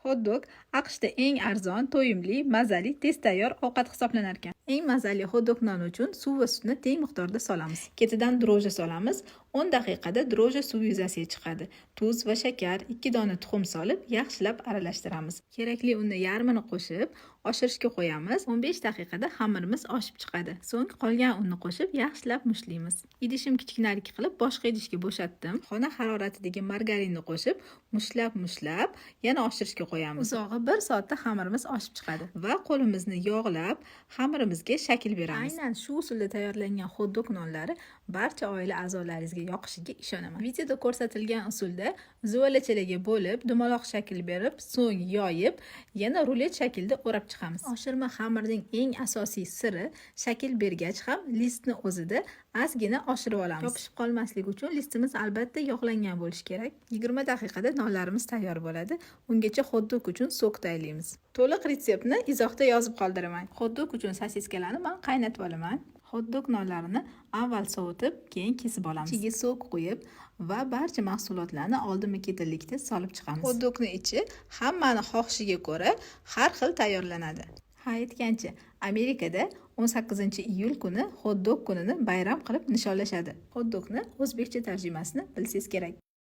Hot-dog AQShda eng arzon, to'yimli, mazali, tez tayyor ovqat hisoblanar ekan. Eng mazali hot-dog noni uchun suv va sutni teng miqdorda solamiz. Ketidan dro'jja solamiz. 10 daqiqada dro'jja suv yuzasiga chiqadi. Tuz va shakar, 2 dona tuxum solib, yaxshilab aralashtiramiz. Kerakli unni yarmini qo'shib, oshirishga qo'yamiz. 15 daqiqada xamirimiz oshib chiqadi. So'ng qolgan unni qo'shib, yaxshilab mushlaymiz. Idishim kichkinalik qilib, boshqa idishga bo'shatdim. Xona haroratidagi margarinni qo'shib, mushlab, yana oshirishga qo'yamiz. Uzog'i 1 soatda xamirimiz oshib chiqadi va qo'limizni yog'lab, xamirimizga shakl beramiz. Aynan shu usulda tayyorlangan hot-dog nonlari barcha oila a'zolaringizga yoqishiga ishonaman. Videoda ko'rsatilgan usulda zuvalachalarga bo'lib, dumaloq shakl berib, so'ng yoyib, yana rulet shaklda o'rab chiqamiz. Oshirma xamirning eng asosiy siri shakl bergach ham listni o'zida ozgina oshirib olamiz. Yopishib qolmasligi uchun listimiz albatta yog'langan bo'lishi kerak. 20 daqiqada nonlarimiz tayyor bo'ladi. Ungacha hot-dog uchun sok tayyorlaymiz. To'liq retseptni izohda yozib qoldiraman. Hot-dog uchun sosiskalarni men qaynatib olaman. Hot-dog nonlarini avval sovutib, keyin kesib olamiz. Ichiga sok qo'yib va barcha mahsulotlarni oldinma-ketinlikda solib chiqamiz. Hot-dogning ichi hammani xohishiga ko'ra har xil tayyorlanadi. Ha, aytgancha, Amerikada 18-iyul kuni hot-dog kunini bayram qilib nishonlashadi. Hot-dogni o'zbekcha tarjimasini bilsangiz kerak.